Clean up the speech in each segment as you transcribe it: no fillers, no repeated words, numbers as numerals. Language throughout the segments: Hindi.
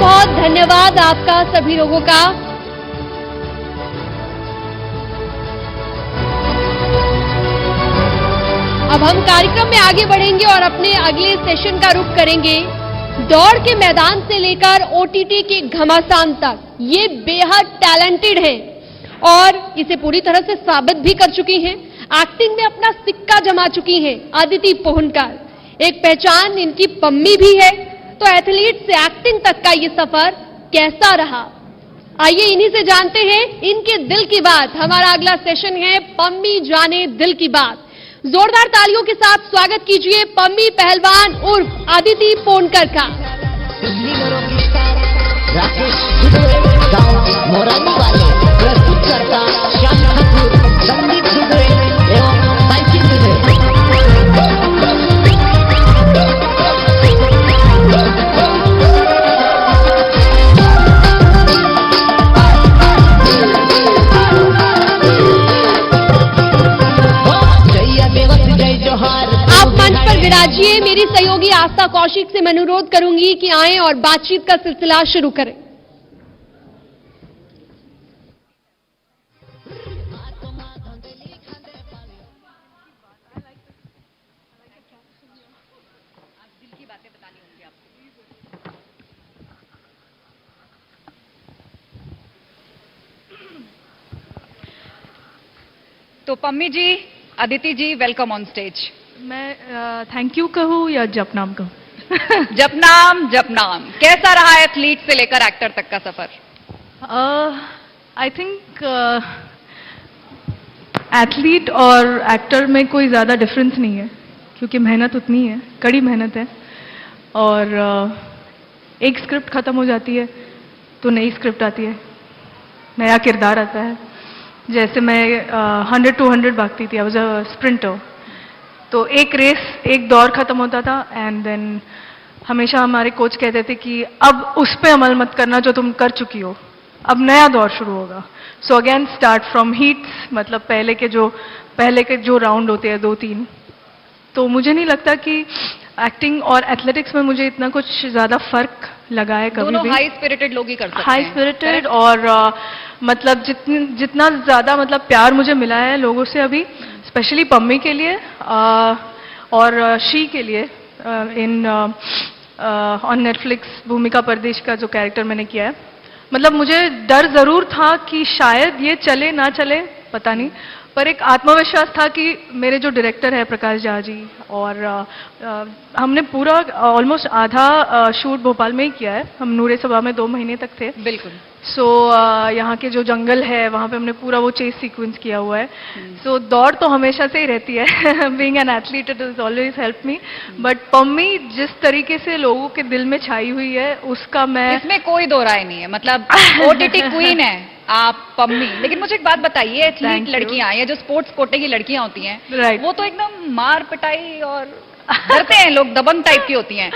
बहुत धन्यवाद आपका सभी लोगों का। अब हम कार्यक्रम में आगे बढ़ेंगे और अपने अगले सेशन का रुख करेंगे दौड़ के मैदान से लेकर ओटीटी के घमासान तक। ये बेहद टैलेंटेड हैं और इसे पूरी तरह से साबित भी कर चुकी हैं। एक्टिंग में अपना सिक्का जमा चुकी हैं अदिति पोहनकर। एक पहचान इनकी पम्मी भी है। तो एथलीट से एक्टिंग तक का ये सफर कैसा रहा, आइए इन्हीं से जानते हैं इनके दिल की बात। हमारा अगला सेशन है पम्मी जाने दिल की बात। जोरदार तालियों के साथ स्वागत कीजिए पम्मी पहलवान उर्फ अदिति पोहनकर का। विराजिए। मेरी सहयोगी आस्था कौशिक से मैं अनुरोध करूंगी कि आएं और बातचीत का सिलसिला शुरू करें। तो पम्मी जी, अदिति जी, वेलकम ऑन स्टेज। मैं थैंक यू कहूँ या जपनाम कहूँ? जपनाम जपनाम। कैसा रहा एथलीट से लेकर एक्टर तक का सफर? आई थिंक एथलीट और एक्टर में कोई ज़्यादा डिफरेंस नहीं है, क्योंकि मेहनत उतनी है, कड़ी मेहनत है। और एक स्क्रिप्ट ख़त्म हो जाती है तो नई स्क्रिप्ट आती है, नया किरदार आता है। जैसे मैं 100 to 100 भागती थी, आई वाज अ स्प्रिंटर। तो एक रेस, एक दौर खत्म होता था एंड देन हमेशा हमारे कोच कहते थे कि अब उस पे अमल मत करना जो तुम कर चुकी हो, अब नया दौर शुरू होगा। So again start from heats, मतलब पहले के जो राउंड होते हैं 2-3। तो मुझे नहीं लगता कि एक्टिंग और एथलेटिक्स में मुझे इतना कुछ ज्यादा फर्क लगा है कभी भी। दोनों हाई स्पिरिटेड लोग ही कर सकते हैं। हाई स्पिरिटेड और मतलब जितना ज्यादा मतलब प्यार मुझे मिला है लोगों से अभी, स्पेशली पम्मी के लिए और शी के लिए इन ऑन नेटफ्लिक्स भूमिका परदेश का जो कैरेक्टर मैंने किया है। मतलब मुझे डर जरूर था कि शायद ये चले ना चले, पता नहीं, पर एक आत्मविश्वास था कि मेरे जो डायरेक्टर है प्रकाश झा जी और हमने पूरा ऑलमोस्ट आधा शूट भोपाल में ही किया है। हम नूरे सभा में 2 महीने तक थे। बिल्कुल। सो यहाँ के जो जंगल है वहाँ पे हमने पूरा वो चेस सीक्वेंस किया हुआ है। सो दौड़ तो हमेशा से ही रहती है। Being an athlete it is always help me, but Pammi जिस तरीके से लोगों के दिल में छाई हुई है उसका मैं, इसमें कोई दो राय नहीं है। मतलब ओटीटी क्वीन है आप पम्मी। लेकिन मुझे एक बात बताइए, एथलीट लड़कियां या जो स्पोर्ट्स कोटे की लड़कियां होती हैं, वो तो एकदम मार पिटाई और डरते हैं लोग, दबंग टाइप की होती हैं।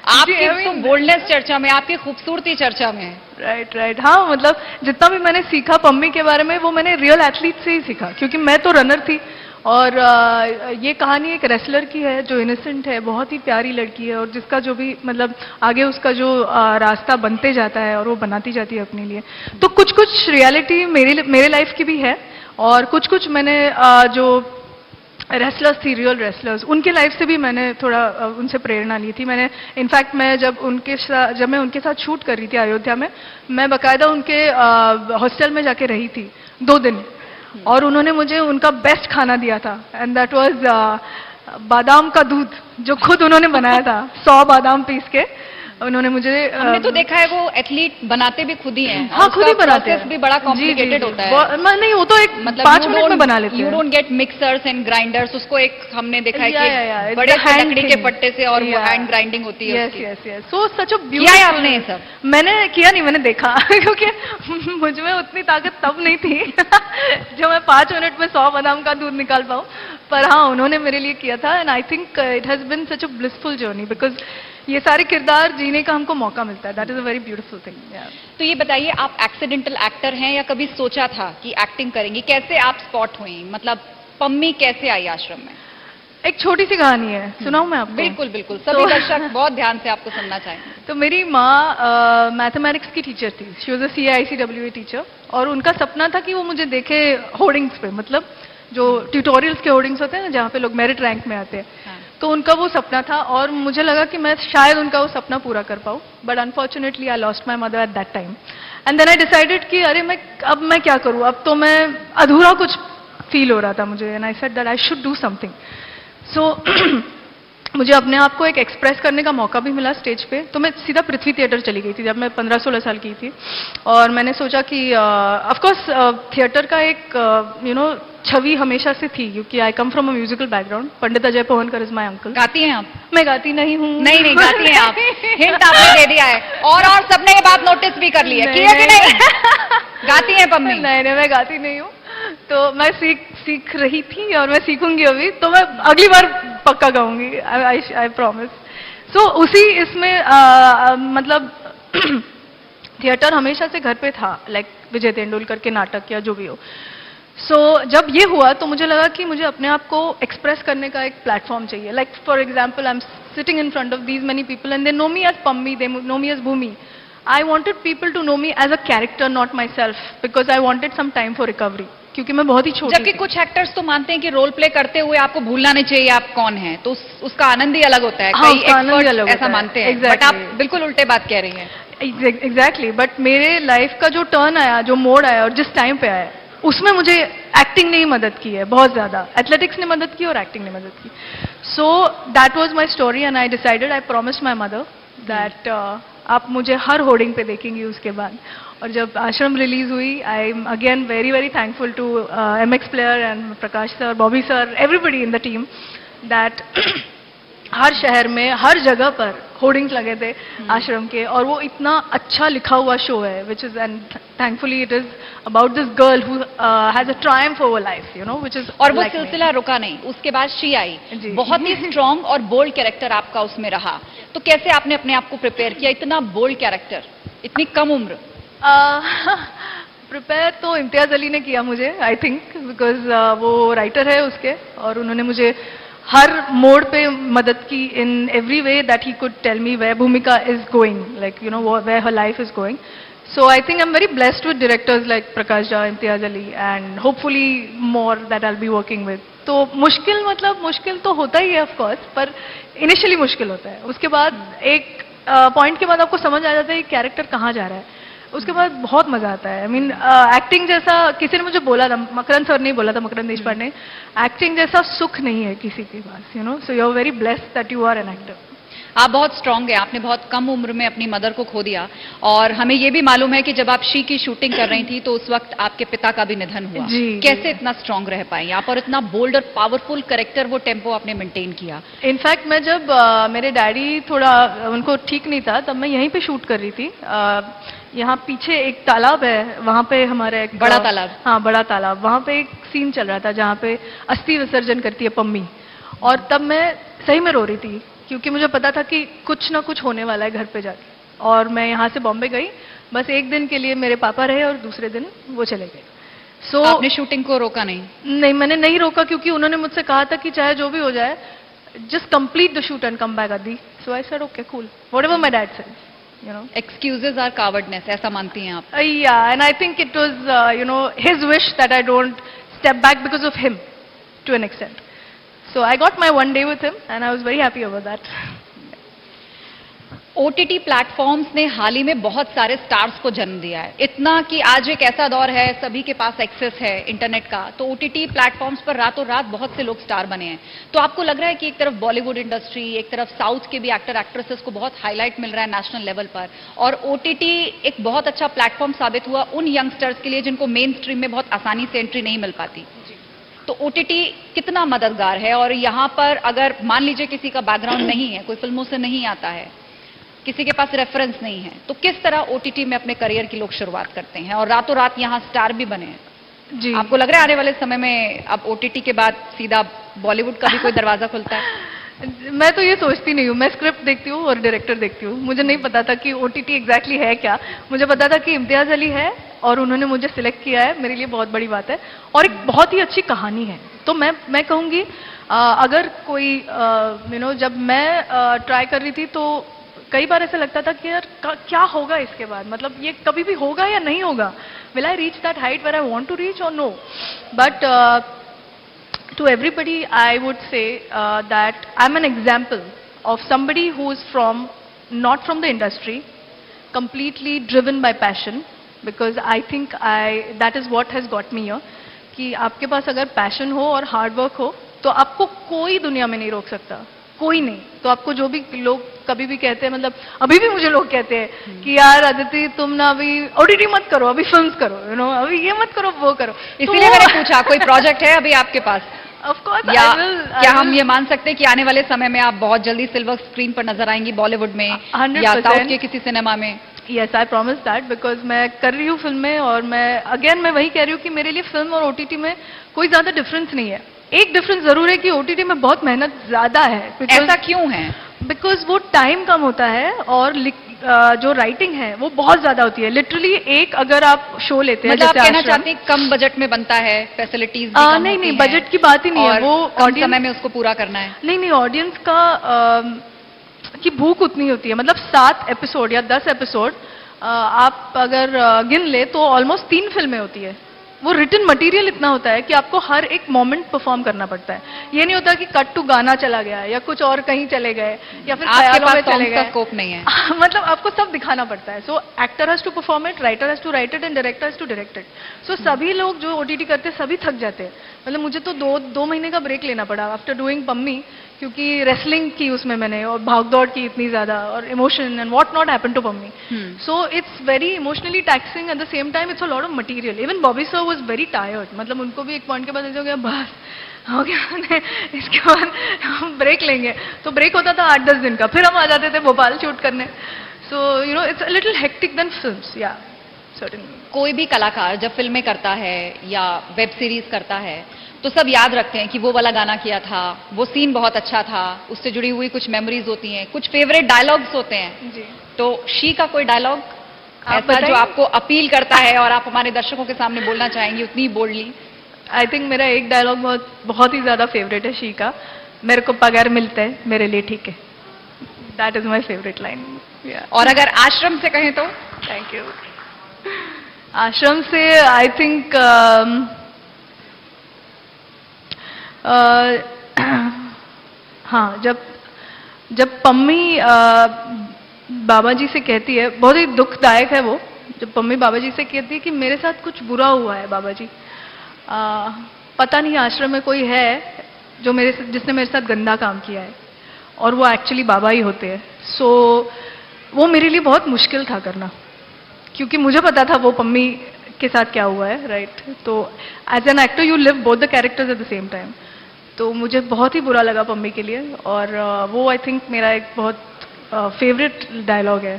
आपकी तो बोल्डनेस चर्चा में, आपकी खूबसूरती चर्चा में। राइट। हाँ, मतलब जितना भी मैंने सीखा पम्मी के बारे में वो मैंने रियल एथलीट से ही सीखा, क्योंकि मैं तो रनर थी। और ये कहानी एक रेसलर की है जो इनोसेंट है, बहुत ही प्यारी लड़की है और जिसका जो भी मतलब आगे उसका जो रास्ता बनते जाता है और वो बनाती जाती है अपने लिए। तो कुछ कुछ रियलिटी मेरे लाइफ की भी है और कुछ कुछ मैंने जो रेसलर्स थी, रियल रेसलर्स, उनके लाइफ से भी मैंने थोड़ा उनसे प्रेरणा ली थी। मैंने इनफैक्ट मैं जब मैं उनके साथ शूट कर रही थी अयोध्या में, मैं बाकायदा उनके हॉस्टल में जाके रही थी 2 दिन और उन्होंने मुझे उनका बेस्ट खाना दिया था एंड दैट वाज बादाम का दूध, जो खुद उन्होंने बनाया था। 100 बादाम पीस के उन्होंने मुझे। हमने तो देखा है वो एथलीट बनाते भी खुद ही हैं। हाँ, खुद ही बनाते हैं। भी बड़ा कॉम्प्लिकेटेड होता है। नहीं, वो तो एक मतलब 5 मिनट में बना लेते हैं। You don't get mixers and grinders. उसको एक हमने देखा है कि बड़े से लकड़ी के पट्टे से और हैंड ग्राइंडिंग होती है। Yes. So such a beautiful. किया आपने ये सब? मैंने किया नहीं, मैंने देखा क्योंकि मुझ में उतनी ताकत तब नहीं थी जो मैं 5 मिनट में 100 बादाम का दूध निकाल पाऊँ। पर हाँ, उन्होंने मेरे लिए किया था and I think it has been such a blissful journey, because ये सारे किरदार जीने का हमको मौका मिलता है। That is a very beautiful thing. तो ये बताइए, आप एक्सीडेंटल एक्टर हैं या कभी सोचा था कि एक्टिंग करेंगी? कैसे आप स्पॉट हुई? मतलब पम्मी कैसे आई आश्रम में? एक छोटी सी कहानी है, सुनाऊं मैं आपको? बिल्कुल बिल्कुल, सभी दर्शक बहुत ध्यान से आपको सुनना चाहेंगे। तो मेरी माँ मैथमेटिक्स की टीचर थी, she was a CICWA teacher, और उनका सपना था कि वो मुझे देखे होर्डिंग्स पे, मतलब जो ट्यूटोरियल्स के होर्डिंग्स होते हैं ना, जहाँ पे लोग मेरिट रैंक में आते हैं। हाँ। तो उनका वो सपना था और मुझे लगा कि मैं शायद उनका वो सपना पूरा कर पाऊँ, but unfortunately I lost my mother at that time. And then I decided कि अरे अब मैं क्या करूँ, अब तो मैं अधूरा कुछ फील हो रहा था मुझे, and I said that I should do something. So मुझे अपने आप को एक एक्सप्रेस करने का मौका भी मिला स्टेज पे, तो मैं सीधा पृथ्वी थिएटर चली गई थी जब मैं 15-16 साल की थी। और मैंने सोचा कि ऑफ कोर्स थिएटर का एक छवि हमेशा से थी, क्योंकि I come from a musical background. Pandit Ajay Pawankar is my uncle. गाती हैं आप? मैं गाती नहीं हूँ। नहीं नहीं गाती हैं आप, हिंट आपने दे दिया है, और सबने ये बात नोटिस भी कर ली है, किया कि नहीं? गाती हैं पम्मी? नहीं नहीं, मैं गाती नहीं हूँ। तो मैं सीख रही थी और मैं सीखूंगी अभी, तो मैं अगली बार पक्का गाऊंगी, आई प्रॉमिस। सो उसी इसमें मतलब थिएटर हमेशा से घर पे था, लाइक विजय तेंदुलकर के नाटक या जो भी हो। सो जब ये हुआ तो मुझे लगा कि मुझे अपने आप को एक्सप्रेस करने का एक प्लेटफॉर्म चाहिए। Like for example, I am sitting in front of these many people and they know me as Pammi, they know me as Bhumi. I wanted people to know me as a character, not myself, because I wanted some time for recovery. क्योंकि मैं बहुत ही छोटी जबकि कुछ एक्टर्स तो मानते हैं कि रोल प्ले करते हुए आपको भूलना नहीं चाहिए आप कौन हैं, तो उसका आनंद ही अलग होता है। हाँ, कई एक्सपर्ट ऐसा मानते हैं, बट आप बिल्कुल उल्टे बात कह रही हैं। एग्जैक्टली, बट मेरे लाइफ का जो टर्न आया, जो मोड़ आया और जिस टाइम पे आया, उसमें मुझे एक्टिंग ने ही मदद की है बहुत ज्यादा। एथलेटिक्स ने मदद की और एक्टिंग ने मदद की। So that was my story and I decided, I promised my mother that आप मुझे हर होर्डिंग पे देखेंगी उसके बाद। और जब आश्रम रिलीज हुई, I am again very very thankful to MX player and Prakash sir, Bobby sir, everybody in the team, that हर शहर में हर जगह पर होर्डिंग्स लगे थे आश्रम के, और वो इतना अच्छा लिखा हुआ शो है, which is, and thankfully it is about this girl who has a Triumph over life, which is. और वो सिलसिला रुका नहीं, उसके बाद शी आई, बहुत ही स्ट्रॉन्ग और बोल्ड कैरेक्टर आपका उसमें रहा। तो कैसे आपने अपने आप को प्रिपेयर किया, इतना बोल्ड कैरेक्टर, इतनी कम उम्र? प्रिपेयर तो इम्तियाज अली ने किया मुझे, आई थिंक, बिकॉज वो राइटर है उसके, और उन्होंने मुझे हर मोड़ पे मदद की in every way that he could tell me where Bhumika is going, like where her life is going. So I think I'm very blessed with directors like Prakash Jha, Imtiaz Ali, and hopefully more that I'll be working with. तो मुश्किल तो होता ही है ऑफ कोर्स, पर इनिशियली मुश्किल होता है। उसके बाद एक पॉइंट के बाद आपको समझ आ जाता है कि कैरेक्टर कहाँ जा रहा है, उसके बाद बहुत मजा आता है। आई मीन एक्टिंग जैसा, किसी ने मुझे बोला था, मकरंद सर ने बोला था, मकरंद देशपांडे, एक्टिंग जैसा सुख नहीं है किसी के पास, so you are very blessed that you are an actor. आप बहुत स्ट्रांग हैं, आपने बहुत कम उम्र में अपनी मदर को खो दिया, और हमें ये भी मालूम है कि जब आप शी की शूटिंग कर रही थी तो उस वक्त आपके पिता का भी निधन हुआ। कैसे इतना स्ट्रांग रह पाई आप, और इतना बोल्ड और पावरफुल कैरेक्टर, वो टेम्पो आपने मेंटेन किया? इनफैक्ट मैं जब मेरे डैडी थोड़ा उनको ठीक नहीं था, तब मैं यहीं पे शूट कर रही थी। यहाँ पीछे एक तालाब है, वहाँ पे हमारा एक बड़ा तालाब, हाँ बड़ा तालाब, वहाँ पे एक सीन चल रहा था जहाँ पे अस्थि विसर्जन करती है पम्मी, और तब मैं सही में रो रही थी, क्योंकि मुझे पता था कि कुछ ना कुछ होने वाला है घर पे जाके। और मैं यहाँ से बॉम्बे गई, बस एक दिन के लिए मेरे पापा रहे और दूसरे दिन वो चले गए। सो आपने शूटिंग को रोका नहीं? नहीं, मैंने नहीं रोका, क्योंकि उन्होंने मुझसे कहा था कि चाहे जो भी हो जाए, just complete the shoot and come back Adi. So I said okay cool, whatever my dad said, Excuses are cowardness, ऐसा मानती हैं आप? Yeah, and I think it was his wish that I don't step back because of him to an extent. So I got my one day with him and I was very happy over that. OTT platforms ने हाल ही में बहुत सारे स्टार्स को जन्म दिया है, इतना कि आज एक ऐसा दौर है, सभी के पास एक्सेस है इंटरनेट का, तो OTT प्लेटफॉर्म्स पर रातों रात बहुत से लोग स्टार बने हैं। तो आपको लग रहा है कि एक तरफ बॉलीवुड इंडस्ट्री, एक तरफ साउथ के भी एक्टर एक्ट्रेसेस को बहुत हाईलाइट मिल रहा है नेशनल लेवल पर, और OTT एक बहुत अच्छा प्लेटफॉर्म साबित हुआ उन यंगस्टर्स के लिए जिनको मेन स्ट्रीम में बहुत आसानी से एंट्री नहीं मिल पाती। तो OTT कितना मददगार है, और यहाँ पर अगर मान लीजिए किसी का बैकग्राउंड नहीं है, कोई फिल्मों से नहीं आता है, किसी के पास रेफरेंस नहीं है, तो किस तरह OTT में अपने करियर की लोग शुरुआत करते हैं और रातों रात यहाँ स्टार भी बने हैं? जी, आपको लग रहा है आने वाले समय में अब OTT के बाद सीधा बॉलीवुड का भी कोई दरवाजा खुलता है? मैं तो ये सोचती नहीं हूँ, मैं स्क्रिप्ट देखती हूँ और डायरेक्टर देखती हूँ। मुझे नहीं पता था कि OTT एग्जैक्टली है क्या, मुझे पता था कि इम्तियाज अली है और उन्होंने मुझे सिलेक्ट किया है, मेरे लिए बहुत बड़ी बात है, और एक बहुत ही अच्छी कहानी है। तो मैं कहूँगी अगर कोई जब मैं ट्राई कर रही थी तो कई बार ऐसा लगता था कि यार क्या होगा इसके बाद, मतलब ये कभी भी होगा या नहीं होगा, will I reach that height where I want to reach or no. But to everybody I would say that I'm an example of somebody who is not from the industry, completely driven by passion, because I think that is what has got me here. कि आपके पास अगर पैशन हो और हार्ड वर्क हो तो आपको कोई दुनिया में नहीं रोक सकता, कोई नहीं. तो आपको जो भी लोग कभी भी कहते हैं, मतलब अभी भी मुझे लोग कहते हैं कि यार अदिति तुम ना अभी ओटीटी मत करो, अभी फिल्म्स करो, अभी ये मत करो वो करो. इसीलिए मैंने पूछा कोई प्रोजेक्ट है अभी आपके पास? Of course, या क्या हम will. ये मान सकते हैं कि आने वाले समय में आप बहुत जल्दी सिल्वर स्क्रीन पर नजर आएंगी बॉलीवुड में 100%. या साउथ के किसी सिनेमा में? Yes, I promise that, because मैं कर रही हूँ फिल्म में, और मैं वही कह रही हूँ कि मेरे लिए फिल्म और ओटीटी में कोई ज्यादा डिफरेंस नहीं है. एक डिफरेंस जरूर है कि ओटीटी में बहुत मेहनत ज्यादा है. ऐसा क्यों है? बिकॉज वो टाइम कम होता है और जो राइटिंग है वो बहुत ज्यादा होती है. लिटरली एक अगर आप शो लेते हैं, मतलब आप जैसे कहना आश्रम, चाहती हैं कम बजट में बनता है, फैसिलिटीज भी कम नहीं होती नहीं, हैं, बजट की बात ही नहीं है, और वो कम ऑडियंस समय में उसको पूरा करना है. नहीं, ऑडियंस का की भूख उतनी होती है. मतलब 7 एपिसोड या 10 एपिसोड आप अगर गिन ले तो ऑलमोस्ट 3 फिल्में होती है. वो रिटन मटेरियल इतना होता है कि आपको हर एक मोमेंट परफॉर्म करना पड़ता है. ये नहीं होता कि कट टू गाना चला गया या कुछ और कहीं चले गए या फिर आपके ख्यालों में पास चले सॉन्ग का गए. स्कोप नहीं है. मतलब आपको सब दिखाना पड़ता है. So actor has to perform it, writer has to write it and director has to direct it. So सभी लोग जो ओटीटी करते हैं सभी थक जाते हैं. मतलब मुझे तो 2 महीने का ब्रेक लेना पड़ा आफ्टर डूइंग पम्मी, क्योंकि रेसलिंग की उसमें मैंने और भाग दौड़ की इतनी ज्यादा, और emotion and what not happened to Pammi. So it's very emotionally taxing, at the same time it's a lot of material. Even Bobby sir was very tired. मतलब उनको भी एक पॉइंट के बाद ऐसा हो गया बस हो गया, इसके बाद हम ब्रेक लेंगे. तो ब्रेक होता था 8-10 दिन का, फिर हम आ जाते थे भोपाल शूट करने. So it's a little hectic than films. Yeah certainly कोई भी कलाकार जब फिल्में करता है या वेब सीरीज करता है तो सब याद रखते हैं कि वो वाला गाना किया था, वो सीन बहुत अच्छा था, उससे जुड़ी हुई कुछ मेमोरीज होती हैं, कुछ फेवरेट डायलॉग्स होते हैं. जी. तो शी का कोई डायलॉग ऐसा जो आपको अपील करता है और आप हमारे दर्शकों के सामने बोलना चाहेंगी उतनी बोल्डली? आई थिंक मेरा एक डायलॉग बहुत ही ज्यादा फेवरेट है शी का, मेरे को पगार मिलता है मेरे लिए ठीक है. That is my favourite line. और अगर आश्रम से कहें तो? Thank you. आश्रम से आई थिंक हाँ, जब पम्मी बाबा जी से कहती है, बहुत ही दुखदायक है वो, जब पम्मी बाबा जी से कहती है कि मेरे साथ कुछ बुरा हुआ है बाबा जी, पता नहीं आश्रम में कोई है जिसने मेरे साथ गंदा काम किया है, और वो एक्चुअली बाबा ही होते हैं. सो वो मेरे लिए बहुत मुश्किल था करना, क्योंकि मुझे पता था वो पम्मी के साथ क्या हुआ है, राइट. तो as an actor you live both the characters at the same time. तो मुझे बहुत ही बुरा लगा पम्मी के लिए, और वो आई थिंक मेरा एक बहुत फेवरेट डायलॉग है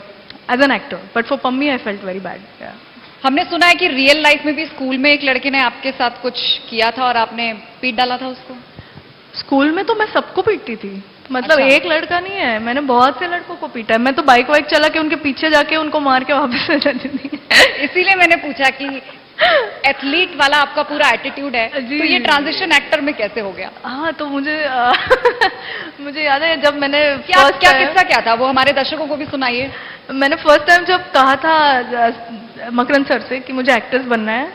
as an actor. But for Pammi I felt very bad. हमने सुना है कि रियल लाइफ में भी स्कूल में एक लड़के ने आपके साथ कुछ किया था और आपने पीट डाला था उसको. स्कूल में तो मैं सबको पीटती थी. मतलब अच्छा. एक लड़का नहीं है, मैंने बहुत से लड़कों को पीटा है. मैं तो बाइक वाइक चला के उनके पीछे जाके उनको मार के वापस आ जाती थी. इसीलिए मैंने पूछा कि एथलीट वाला आपका पूरा एटीट्यूड है, तो ये ट्रांजिशन एक्टर में कैसे हो गया? हाँ, तो मुझे मुझे याद है जब मैंने क्या किस्सा क्या था, वो हमारे दर्शकों को भी सुनाइए. मैंने फर्स्ट टाइम जब कहा था मकरन सर से कि मुझे एक्ट्रेस बनना है,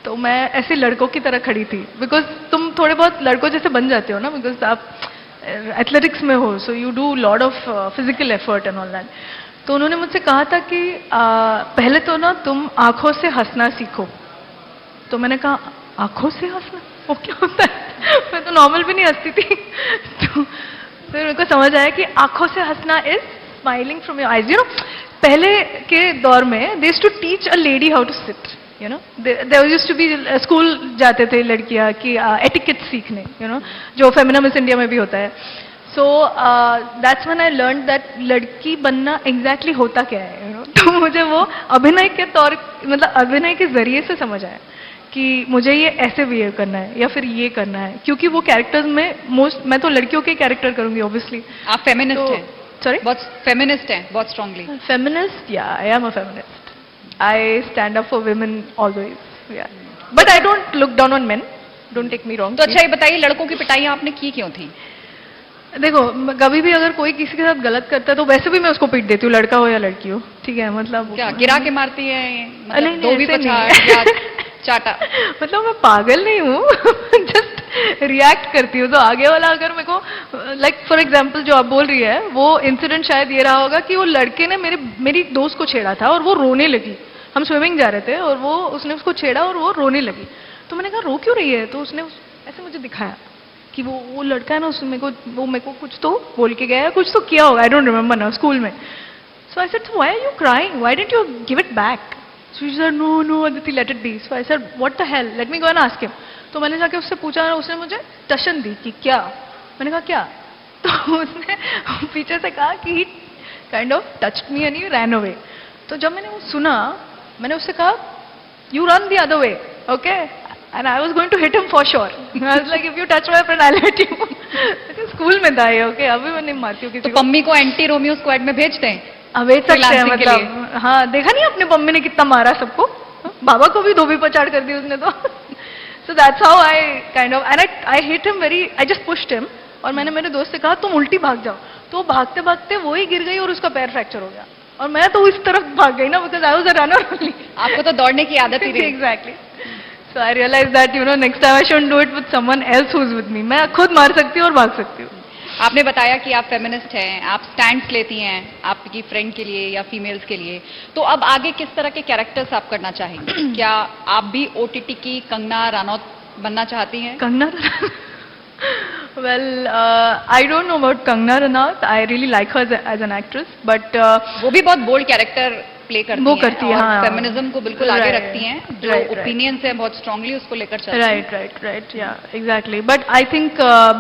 तो मैं ऐसे लड़कों की तरह खड़ी थी. बिकॉज तुम थोड़े बहुत लड़कों जैसे बन जाते हो ना, बिकॉज आप एथलेटिक्स में हो, so you do lot of physical effort and all that. तो उन्होंने मुझसे कहा था कि पहले तो ना तुम आंखों से हंसना सीखो. तो मैंने कहा आंखों से हंसना वो क्या होता है? मैं तो नॉर्मल भी नहीं हंसती थी. तो फिर मेरे को समझ आया कि आंखों से हंसना is smiling from your eyes. पहले के दौर में they used to teach a lady how to sit. There used to be, school जाते थे लड़कियां कि एटिकेट सीखने, जो फेमिना मिस इंडिया में भी होता है. So that's when I learn that लड़की बनना एग्जैक्टली होता क्या है. तो मुझे वो अभिनय के मतलब अभिनय के जरिए से समझ आया कि मुझे ये ऐसे बिहेव करना है या फिर ये करना है, क्योंकि वो कैरेक्टर्स में मैं तो लड़कियों के कैरेक्टर करूंगी ऑब्वियसली. आप फेमिनिस्ट हैं? सॉरी, बहुत फेमिनिस्ट हैं, बहुत स्ट्रांगली. फेमिनिस्ट, या I am a feminist. I stand up for women always. Yeah. But I don't look down on men. Don't take me wrong. तो अच्छा ये बताइए, लड़कों की पिटाइयां आपने की क्यों थी? देखो, कभी भी अगर कोई किसी के साथ गलत करता है तो वैसे भी मैं उसको पीट देती हूँ, लड़का हो या लड़की हो, ठीक है। मतलब क्या गिरा के मारती है? मतलब नहीं, दो भी ऐसे पछाड़ नहीं। या चाटा? मतलब मैं पागल नहीं हूँ, जस्ट रिएक्ट करती हूँ। तो आगे वाला अगर मेरे को, लाइक फॉर एग्जांपल जो आप बोल रही है, वो इंसिडेंट शायद ये रहा होगा कि वो लड़के ने मेरी दोस्त को छेड़ा था और वो रोने लगी। हम स्विमिंग जा रहे थे और उसने उसको छेड़ा और वो रोने लगी। तो मैंने कहा रो क्यों रही है? तो उसने ऐसे मुझे दिखाया कि वो लड़का है ना, उसने मेरे को कुछ तो बोल के गया है, कुछ तो किया होगा, आई डोंट रिमेम्बर ना, स्कूल में। So I said, why are you crying, why didn't you give it back? So she said, no no Aditi, let it be. So I said, what the hell, let me go and ask him. तो मैंने जाके उससे पूछा, उसने मुझे टशन दी कि क्या। मैंने कहा क्या? तो उसने पीछे से कहा कि he kind of touched me and he ran away. तो जब मैंने वो सुना, मैंने उससे कहा, you run the other way, okay? And I was going to hit him for sure. I was like, if you touch my friend, I'll hit you. School में था ये, okay? अभी मैं नहीं मारती हूँ किसी तो को। पम्मी को एंटी रोमियो स्क्वाड में भेजते हैं? अब भेज सकते हैं, freelancing के मतलब हाँ, देखा नहीं अपने पम्मी ने कितना मारा सबको? बाबा को भी धोबी पछाड़ कर दी उसने तो। So that's how I kind of, and I hit him very, I just pushed him. और मैंने मेरे दोस्त से कहा तुम उल्टी भाग जाओ। तो भागते भागते वो ही गिर गई और उसका पैर फ्रैक्चर हो गया। और मैं तो इस तरफ भाग गई ना, because I was a runner only. आपको तो दौड़ने की आदत ही रही। Exactly. So I realise that next time I shouldn't do it with someone else who is with me. मैं खुद मार सकती हूँ और भाग सकती हूँ। आपने बताया कि आप फेमिनिस्ट हैं, आप स्टैंड्स लेती हैं आपकी फ्रेंड के लिए या फीमेल्स के लिए। तो अब आगे किस तरह के कैरेक्टर्स आप करना चाहेंगे? क्या आप भी ओटीटी की कंगना रनौत बनना चाहती हैं? Kangana Well, I don't know about Kangna Ranaut. I really like her as an actress, but वो भी बहुत बोल्ड कैरेक्टर प्ले करती वो हैं करती है, और हाँ। फेमिनिज्म को बिल्कुल आगे Right, रखती हैं, जो right, right. ओपिनियंस है बहुत स्ट्रांगली उसको लेकर चलती हैं। Right. Yeah, exactly. But I think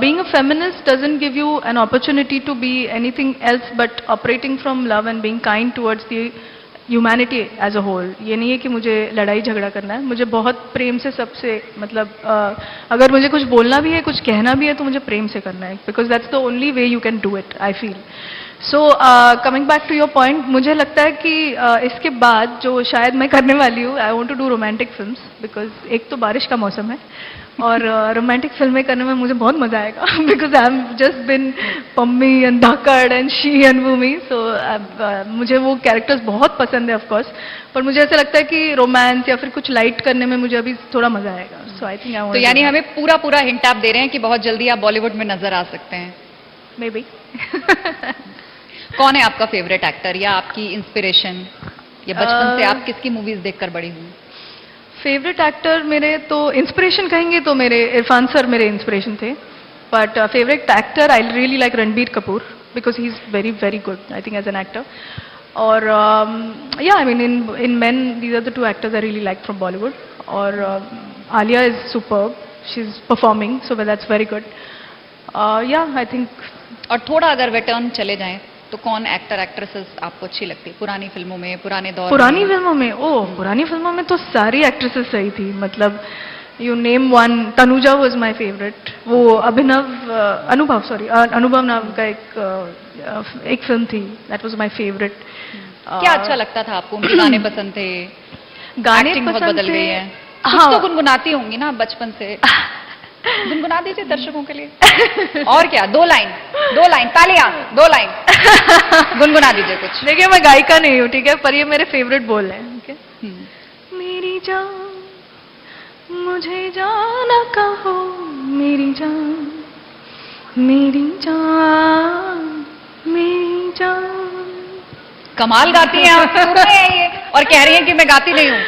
being a feminist doesn't give you an opportunity to be anything else but operating from love and being kind towards the humanity as a whole. ये नहीं है कि मुझे लड़ाई झगड़ा करना है, मुझे बहुत प्रेम से सबसे, मतलब अगर मुझे कुछ बोलना भी है, कुछ कहना भी है, तो मुझे प्रेम से करना है, because that's the only way you can do it, I feel. So coming back to your point, मुझे लगता है कि इसके बाद जो शायद मैं करने वाली हूँ, I want to do romantic films, because एक तो बारिश का मौसम है और रोमांटिक फिल्में करने में मुझे बहुत मजा आएगा, because I am just been Pammi and Dhaakad and she and Bhumi. So मुझे वो कैरेक्टर्स बहुत पसंद है ऑफ कोर्स, पर मुझे ऐसा लगता है कि रोमांस या फिर कुछ लाइट करने में मुझे अभी थोड़ा मजा आएगा। सो आई थिंक तो यानी हमें पूरा हिंट आप दे रहे हैं कि बहुत जल्दी आप बॉलीवुड में नजर आ सकते हैं? May be. कौन है आपका फेवरेट एक्टर या आपकी इंस्पिरेशन, या बचपन से आप किसकी मूवीज देखकर बड़ी हुई? फेवरेट एक्टर मेरे तो, इंस्पिरेशन कहेंगे तो मेरे इरफान सर मेरे इंस्पिरेशन थे, but favourite actor I really like Ranbir Kapoor, because he is very good I think as an actor. और yeah I mean in men these are the two actors I really like from Bollywood. और Alia is superb, she is performing, so that's very good. Yeah I think. और थोड़ा अगर वेटर्न चले जाएं तो कौन एक्टर एक्ट्रेसेस आपको अच्छी लगती है पुरानी फिल्मों में, पुराने दौर पुरानी फिल्मों में? ओह, पुरानी फिल्मों में तो सारी एक्ट्रेसेस सही थी, मतलब you name one. Tanuja was my favourite. वो अनुभव नाम का एक फिल्म थी, दैट वाज माय फेवरेट। क्या अच्छा लगता था आपको? उनके गाने पसंद थे? गाने एक्टिंग बहुत पसंद बदल थे। गई है। हाँ। कुछ तो गुनगुनाती होंगी ना बचपन से, गुनगुना दीजिए दर्शकों के लिए। और क्या, दो लाइन तालियां, 2 लाइन गुनगुना दीजिए कुछ। देखिए, मैं गायिका नहीं हूँ, ठीक है, पर ये मेरे फेवरेट बोल हैं। ठीक है। मेरी जान मुझे जाना कहो, मेरी जान मेरी जान मेरी जान। कमाल गाती हैं आप, सुर में है ये, और कह रही हैं कि मैं गाती नहीं हूँ।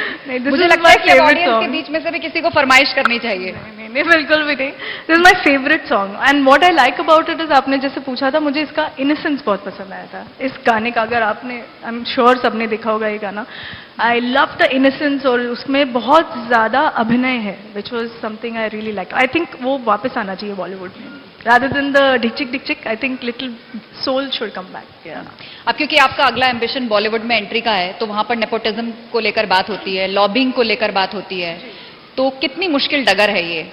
मुझे लगता है कि ऑडियंस के बीच में से भी किसी को फरमाइश करनी चाहिए। नहीं, बिल्कुल भी नहीं। This is my favourite song and what I like about it is, आपने जैसे पूछा था, मुझे इसका इनोसेंस बहुत पसंद आया था इस गाने का। अगर आपने, आई एम श्योर सबने देखा होगा ये गाना, आई लव द इनोसेंस, और उसमें बहुत ज्यादा अभिनय है, which was something I really like. I think वो वापस आना चाहिए बॉलीवुड में, rather than the ढिचिक, I think little soul should come back. Yeah. अब क्योंकि आपका अगला एम्बिशन बॉलीवुड में एंट्री का है, तो वहां पर नेपोटिज्म को लेकर बात होती है, लॉबिंग को लेकर बात होती है, तो कितनी मुश्किल डगर है ये?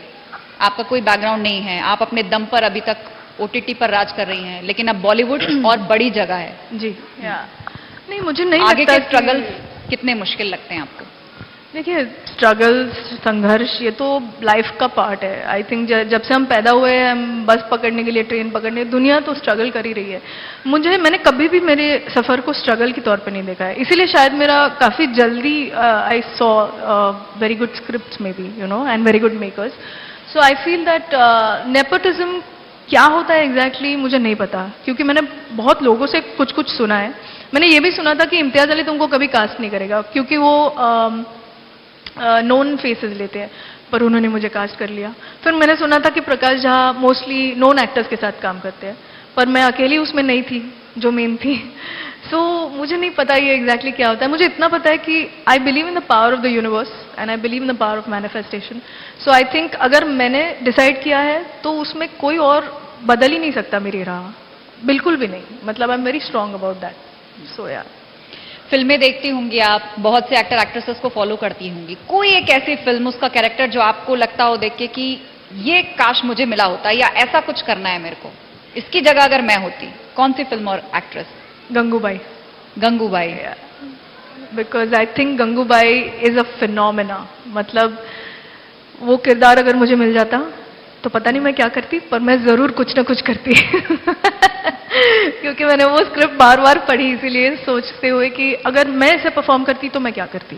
आपका कोई बैकग्राउंड नहीं है, आप अपने दम पर अभी तक ओटीटी पर राज कर रही हैं, लेकिन अब बॉलीवुड और बड़ी जगह है जी। नहीं, मुझे नहीं आगे लगता के स्ट्रगल्स कितने मुश्किल लगते हैं आपको? देखिए, स्ट्रगल्स, संघर्ष, ये तो लाइफ का पार्ट है। आई थिंक जब से हम पैदा हुए हैं, हम बस पकड़ने के लिए, ट्रेन पकड़ने, दुनिया तो स्ट्रगल कर ही रही है। मैंने कभी भी मेरे सफ़र को स्ट्रगल के तौर पे नहीं देखा है, इसीलिए शायद मेरा काफ़ी जल्दी I saw very good scripts may be, you know, and very good makers. So I feel that nepotism क्या होता है एग्जैक्टली मुझे नहीं पता, क्योंकि मैंने बहुत लोगों से कुछ कुछ सुना है। मैंने ये भी सुना था कि इम्तियाज़ अली तुमको कभी कास्ट नहीं करेगा, क्योंकि वो नोन फेसेस लेते हैं, पर उन्होंने मुझे कास्ट कर लिया। फिर मैंने सुना था कि Prakash Jha mostly non actors के साथ काम करते हैं, पर मैं अकेली उसमें नहीं थी जो मेन थी। सो मुझे नहीं पता ये एग्जैक्टली क्या होता है। मुझे इतना पता है कि I believe in the power of the universe and I believe in the power of manifestation. So I think अगर मैंने डिसाइड किया है तो उसमें कोई और बदल ही नहीं सकता मेरी राह, बिल्कुल भी नहीं। मतलब I am very strong about that. So यार, फिल्में देखती होंगी आप, बहुत से एक्टर एक्ट्रेसेस को फॉलो करती होंगी, कोई एक ऐसी फिल्म, उसका कैरेक्टर जो आपको लगता हो देख के कि ये काश मुझे मिला होता, या ऐसा कुछ करना है मेरे को, इसकी जगह अगर मैं होती, कौन सी फिल्म और actress? Gangubai. Gangubai, because I think Gangubai is a phenomena. मतलब वो किरदार अगर मुझे मिल जाता तो पता नहीं मैं क्या करती, पर मैं जरूर कुछ ना कुछ करती। क्योंकि मैंने वो स्क्रिप्ट बार बार पढ़ी, इसीलिए सोचते हुए कि अगर मैं इसे परफॉर्म करती तो मैं क्या करती।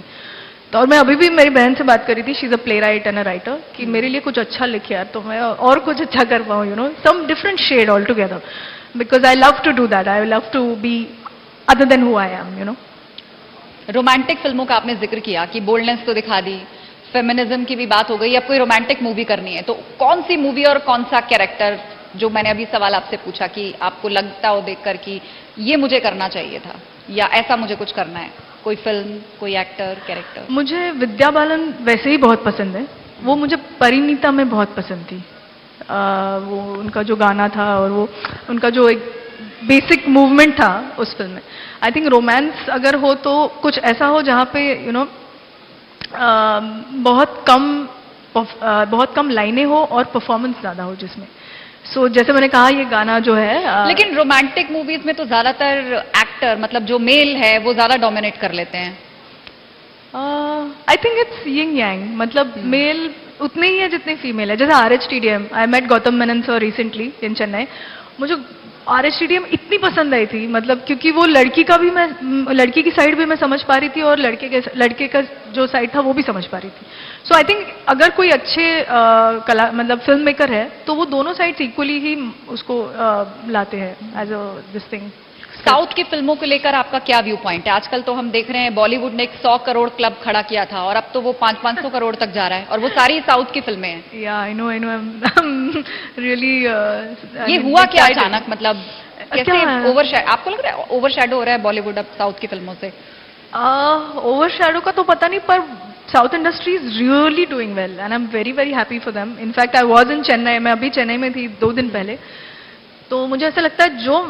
तो और मैं अभी भी मेरी बहन से बात कर रही थी, she is a play right and a writer, कि मेरे लिए कुछ अच्छा लिखे यार, तो मैं और कुछ अच्छा कर पाऊँ, you know, some different shade all together, because I love to do that. I love to be other than who I am, you know. Romantic फिल्मों का आपने जिक्र किया कि बोल्डनेस तो दिखा दी, फेमिनिज्म की भी बात हो गई, अब कोई रोमांटिक मूवी करनी है तो कौन सी मूवी और कौन सा कैरेक्टर, जो मैंने अभी सवाल आपसे पूछा कि आपको लगता हो देखकर कि ये मुझे करना चाहिए था या ऐसा मुझे कुछ करना है, कोई फिल्म, कोई एक्टर, कैरेक्टर? मुझे विद्या बालन वैसे ही बहुत पसंद है। वो मुझे परिणीता में बहुत पसंद थी। वो उनका जो गाना था और वो उनका जो एक बेसिक मूवमेंट था उस फिल्म में। आई थिंक रोमांस अगर हो तो कुछ ऐसा हो जहाँ पे यू नो बहुत कम लाइनें हो और परफॉर्मेंस ज़्यादा हो जिसमें। सो जैसे मैंने कहा, ये गाना जो है लेकिन रोमांटिक मूवीज में तो ज्यादातर एक्टर, मतलब जो मेल है, वो ज्यादा डोमिनेट कर लेते हैं। आई थिंक इट्स यिंग यांग, मतलब मेल उतने ही है जितने फीमेल है। जैसे RHTDM, I met Gautam Menon sir recently in Chennai. मुझे RHTDM इतनी पसंद आई थी, मतलब क्योंकि वो लड़की की साइड भी मैं समझ पा रही थी और लड़के का जो साइड था वो भी समझ पा रही थी। सो आई थिंक अगर कोई अच्छे मतलब फिल्म मेकर है तो वो दोनों साइड्स इक्वली ही उसको लाते हैं as a this thing. South की फिल्मों को लेकर आपका क्या व्यू पॉइंट है? आजकल तो हम देख रहे हैं बॉलीवुड ने एक 100 करोड़ क्लब खड़ा किया था और अब तो वो 500 करोड़ तक जा रहा है, और वो सारी साउथ की फिल्में हैं। या आई नो रियली। ये हुआ क्या अचानक, मतलब कैसे आपको लग रहा है ओवरशैडो हो रहा है बॉलीवुड अब साउथ की फिल्मों से? ओवरशैडो का तो पता नहीं, पर south industry is really doing well and I am very very happy for them. In fact I was in Chennai, मैं अभी चेन्नई में थी 2 दिन पहले। तो मुझे ऐसा लगता है जो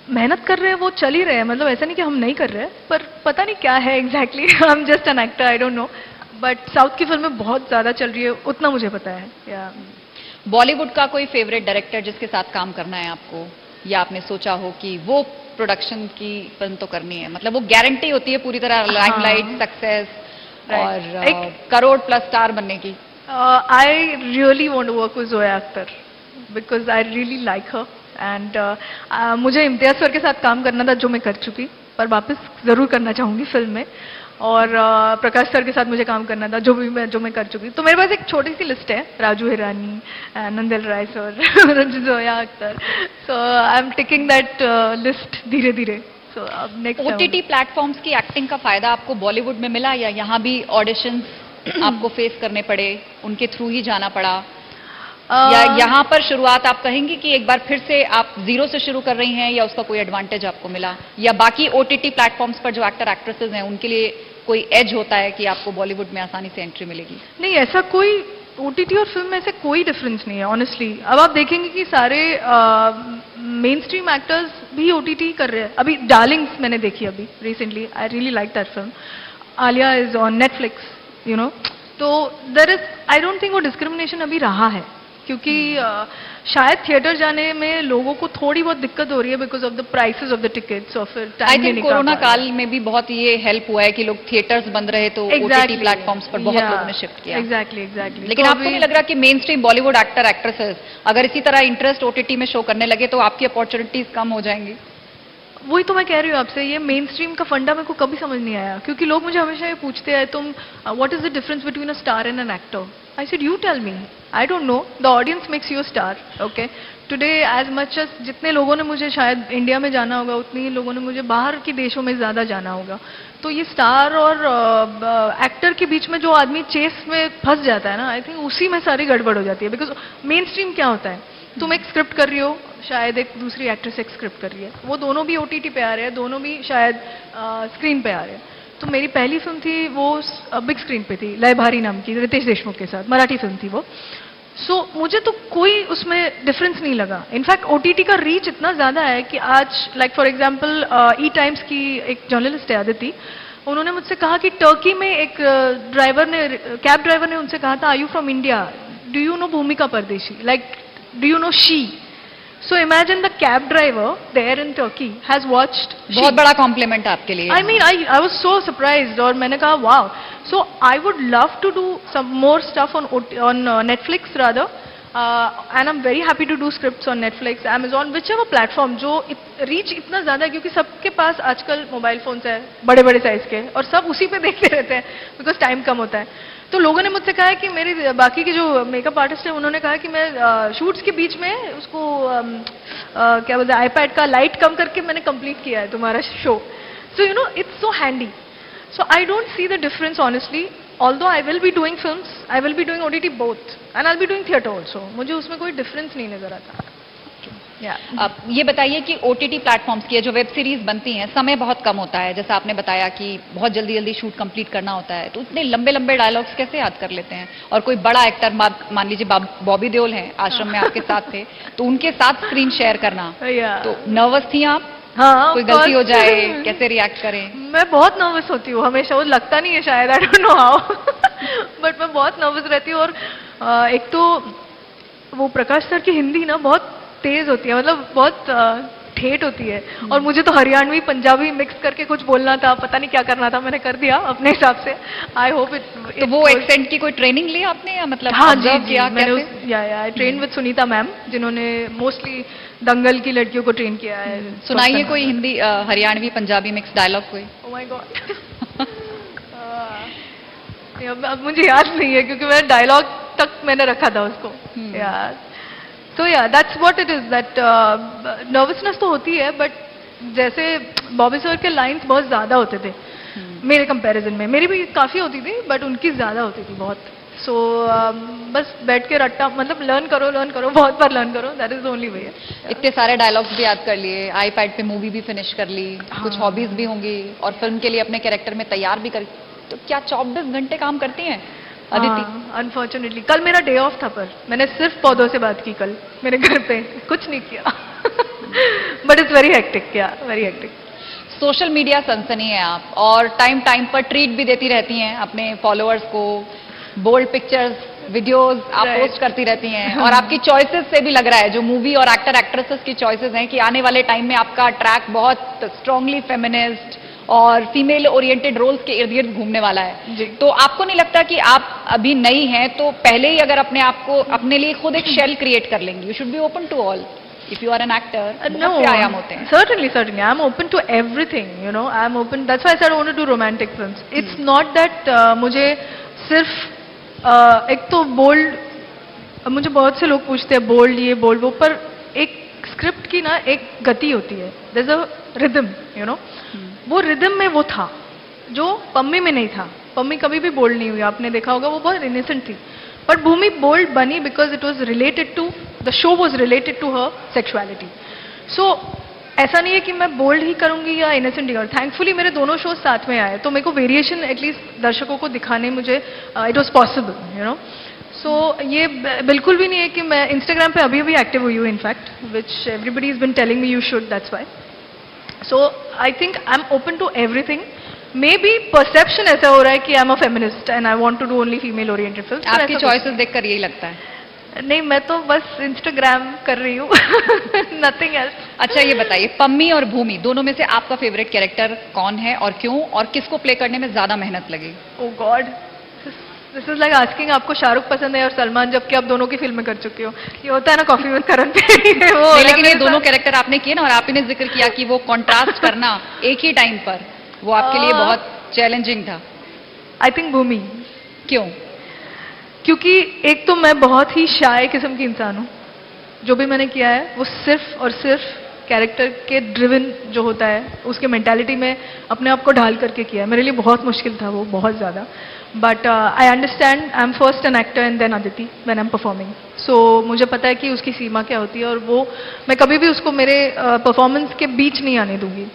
मेहनत कर रहे हैं वो चल ही रहे हैं, मतलब ऐसा नहीं कि हम नहीं कर रहे हैं, पर पता नहीं क्या है exactly. I am just an actor, I don't no, but south की फिल्में बहुत ज्यादा चल रही है, उतना मुझे पता है। या बॉलीवुड का कोई फेवरेट डायरेक्टर जिसके साथ काम करना है आपको, या आपने सोचा हो कि वो प्रोडक्शन की फिल्म तो करनी है, मतलब वो गारंटी होती है पूरी तरह लाइमलाइट, सक्सेस और करोड़ प्लस स्टार बनने की? I really want to work with Zoya Akhtar because I really like her and मुझे इम्तियाज सर के साथ काम करना था जो मैं कर चुकी, पर वापस जरूर करना चाहूंगी फिल्म में। और प्रकाश सर के साथ मुझे काम करना था जो मैं कर चुकी। तो मेरे पास एक छोटी सी लिस्ट है, Raju Hirani, Nandal Rai sir, Zoya Akhtar. So I am ticking that list धीरे धीरे। सो अब नेक्स्ट OTT प्लेटफॉर्म्स की एक्टिंग का फायदा आपको बॉलीवुड में मिला, या यहाँ भी ऑडिशंस आपको फेस करने पड़े, उनके थ्रू ही जाना पड़ा, या यहाँ पर शुरुआत आप कहेंगी कि एक बार फिर से आप जीरो से शुरू कर रही हैं, या उसका कोई एडवांटेज आपको मिला, या बाकी OTT प्लेटफॉर्म्स पर जो एक्टर एक्ट्रेसेस हैं उनके लिए कोई एज होता है कि आपको बॉलीवुड में आसानी से एंट्री मिलेगी? नहीं, ऐसा कोई OTT और फिल्म में ऐसे कोई डिफरेंस नहीं है ऑनेस्टली। अब आप देखेंगे कि सारे मेन स्ट्रीम एक्टर्स भी OTT कर रहे हैं। अभी डार्लिंग्स मैंने देखी अभी recently, I really like that film. Alia is on Netflix, you know. तो there is, I don't think वो डिस्क्रिमिनेशन अभी रहा है क्योंकि शायद थिएटर जाने में लोगों को थोड़ी बहुत दिक्कत हो रही है because of the prices of the tickets और फिर आई टाइम नहीं थिंक निकाल कोरोना पा रहे। काल में भी बहुत ये हेल्प हुआ है कि लोग थिएटर्स बंद रहे तो ओटीटी प्लेटफॉर्म्स पर बहुत लोगों ने शिफ्ट किया। एग्जैक्टली। लेकिन आपको नहीं लग रहा कि main stream Bollywood actor actresses अगर इसी तरह इंटरेस्ट ओटीटी में शो करने लगे तो आपकी अपॉर्चुनिटीज कम हो जाएंगी? वही तो मैं कह रही हूँ आपसे, ये मेन स्ट्रीम का फंडा मेरे को कभी समझ नहीं आया, क्योंकि लोग मुझे हमेशा ये पूछते हैं तुम what is the difference between a star and an actor. I said you tell me, I don't know, the audience makes you a star. Okay, today as much as जितने लोगों ने मुझे शायद इंडिया में जाना होगा उतने ही लोगों ने मुझे बाहर के देशों में ज्यादा जाना होगा। तो ये स्टार और एक्टर के बीच में जो आदमी चेस में फंस जाता है ना, आई थिंक उसी में सारी गड़बड़ हो जाती है। बिकॉज मेन स्ट्रीम क्या होता है, तुम एक स्क्रिप्ट कर रही हो, शायद एक दूसरी एक्ट्रेस एक स्क्रिप्ट कर रही है, वो दोनों भी ओटीटी पे आ रहे हैं, दोनों भी शायद स्क्रीन पे आ रहे हैं। तो मेरी पहली फिल्म थी वो बिग स्क्रीन पे थी, लय भारी नाम की, रितेश देशमुख के साथ, मराठी फिल्म थी वो। सो मुझे तो कोई उसमें डिफरेंस नहीं लगा। इनफैक्ट ओटीटी का रीच इतना ज्यादा है कि आज like for example E times की एक जर्नलिस्ट है आदिति, उन्होंने मुझसे कहा कि टर्की में एक कैब ड्राइवर ने उनसे कहा था, are you from India, do you know Bhumika Pardeshi, like do you know she. So imagine the cab driver there in Turkey has watched. बहुत बड़ा कॉम्प्लीमेंट आपके लिए। I mean, I was so surprised और मैंने कहा wow. So I would love to do some more stuff on Netflix rather. And I'm very happy to do scripts on Netflix, Amazon, whichever platform जो reach इतना ज़्यादा है, क्योंकि सबके पास आजकल मोबाइल फोन्स है बड़े बड़े साइज के और सब उसी पे देखते रहते हैं बिकॉज टाइम कम होता है। तो लोगों ने मुझसे कहा है कि मेरे बाकी के जो मेकअप आर्टिस्ट हैं उन्होंने कहा कि मैं शूट्स के बीच में उसको क्या बोलते हैं आईपैड का लाइट कम करके मैंने कंप्लीट किया है तुम्हारा show. So you know it's so handy. So I don't see the difference honestly. Although I will be doing films, I will be doing OTT both, and I'll be doing theatre also. मुझे उसमें कोई difference नहीं नजर आता। अब ये बताइए कि ओटीटी प्लेटफॉर्म्स की जो वेब सीरीज बनती हैं, समय बहुत कम होता है, जैसा आपने बताया कि बहुत जल्दी जल्दी शूट कंप्लीट करना होता है, तो इतने लंबे लंबे डायलॉग्स कैसे याद कर लेते हैं? और कोई बड़ा एक्टर मान लीजिए बॉबी देओल हैं, आश्रम में आपके साथ थे, तो उनके साथ स्क्रीन शेयर करना, तो नर्वस थी आप? हाँ, कोई गलती हो जाए कैसे रिएक्ट करें? मैं बहुत नर्वस होती हूँ हमेशा, वो लगता नहीं है शायद, आई डोंट नो हाउ, बट मैं बहुत नर्वस रहती हूँ। और एक तो वो प्रकाश सर की हिंदी ना बहुत तेज होती है, मतलब बहुत ठेठ होती है, और मुझे तो हरियाणवी पंजाबी मिक्स करके कुछ बोलना था, पता नहीं क्या करना था, मैंने कर दिया अपने हिसाब से। I hope it. तो वो एक्सेंट की कोई ट्रेनिंग ली आपने या मतलब हाँ जी, किया मैंने आई ट्रेन विद सुनीता मैम, जिन्होंने मोस्टली दंगल की लड़कियों को ट्रेन किया है। सुनाइए कोई हिंदी हरियाणवी पंजाबी मिक्स डायलॉग कोई। ओह माय गॉड, अब मुझे याद नहीं है क्योंकि मैं डायलॉग तक मैंने रखा था उसको यार। तो या that's what it is, that nervousness तो होती है, बट जैसे बॉबी सर के लाइंस बहुत ज्यादा होते थे मेरे कंपैरिजन में, मेरी भी काफी होती थी बट उनकी ज्यादा होती थी बहुत। सो बस बैठ के रट्टा, मतलब लर्न करो, बहुत बार लर्न करो, दैट इज द ओनली वे। इतने सारे डायलॉग्स भी याद कर लिए, आईपैड पे मूवी भी फिनिश कर ली, कुछ हॉबीज भी होंगी और फिल्म के लिए अपने कैरेक्टर में तैयार भी कर, तो क्या 24 घंटे काम करती हैं अदिति? अनफॉर्चुनेटली कल मेरा डे ऑफ था, पर मैंने सिर्फ पौधों से बात की कल मेरे घर पे, कुछ नहीं किया। बट इट्स वेरी हेक्टिक, क्या वेरी हेक्टिक। सोशल मीडिया सनसनी है आप, और टाइम टाइम पर ट्रीट भी देती रहती हैं अपने फॉलोअर्स को, बोल्ड पिक्चर्स वीडियोस आप पोस्ट करती रहती हैं, और आपकी चॉइसेस से भी लग रहा है, जो मूवी और एक्टर एक्ट्रेसेस की चॉइसेस हैं, कि आने वाले टाइम में आपका ट्रैक बहुत स्ट्रांगली फेमिनिस्ट और फीमेल ओरिएंटेड रोल्स के इर्द गिर्द घूमने वाला है। तो आपको नहीं लगता कि आप अभी नई हैं तो पहले ही अगर अपने आप को अपने लिए खुद एक शेल क्रिएट कर लेंगी? You should be open to all. If you are an actor, बहुत से आयाम होते हैं। Certainly, I am open to everything. You know, I am open. That's why I said I want to do romantic films. It's not that मुझे सिर्फ एक तो बोल्ड, मुझे बहुत से लोग पूछते हैं बोल्ड ये बोल्ड वो, पर एक स्क्रिप्ट की ना एक गति होती है, there's a rhythm, you know. वो रिदम में वो था जो पम्मी में नहीं था। पम्मी कभी भी बोल्ड नहीं हुई, आपने देखा होगा, वो बहुत इनोसेंट थी, बट भूमि बोल्ड बनी because it was related to the show, was related to her sexuality. So ऐसा नहीं है कि मैं बोल्ड ही करूंगी या इनोसेंट ही करूंगी। थैंकफुली मेरे दोनों शोज साथ में आए, तो मेरे को वेरिएशन एटलीस्ट दर्शकों को दिखाने मुझे it was possible, you know. So ये बिल्कुल भी नहीं है कि मैं इंस्टाग्राम पे अभी अभी एक्टिव हुई हूँ, in fact, which everybody is been telling me you should, that's why. So I think I'm open to everything. Maybe perception ऐसा हो रहा है कि I'm a feminist and I want to do only female oriented films. आपकी choices देखकर यही लगता है? नहीं, मैं तो बस इंस्टाग्राम कर रही हूँ, नथिंग एल्स। अच्छा ये बताइए, पम्मी और भूमि दोनों में से आपका फेवरेट कैरेक्टर कौन है और क्यों, और किसको प्ले करने में ज्यादा मेहनत लगी? Oh god, this is like asking आपको शाहरुख पसंद है और सलमान, जबकि आप दोनों की फिल्में कर चुके हो। ये होता है ना कॉफी विद करण पे, वो नहीं, लेकिन ये दोनों कैरेक्टर आपने किए ना, और आपने जिक्र किया कि वो कॉन्ट्रास्ट करना एक ही टाइम पर, वो आपके लिए बहुत चैलेंजिंग था। आई थिंक भूमि। क्यों? क्योंकि एक तो मैं बहुत ही शाय किस्म की इंसान हूँ। जो भी मैंने किया है वो सिर्फ और सिर्फ कैरेक्टर के ड्रिवन जो होता है उसके मेंटालिटी में अपने आप को ढाल करके किया है। मेरे लिए बहुत मुश्किल था वो, बहुत ज़्यादा। But I understand, I am first an actor and then Aditi when I am performing. So मुझे पता है कि उसकी सीमा क्या होती है, और वो मैं कभी भी उसको मेरे परफॉर्मेंस के बीच नहीं आने दूंगी।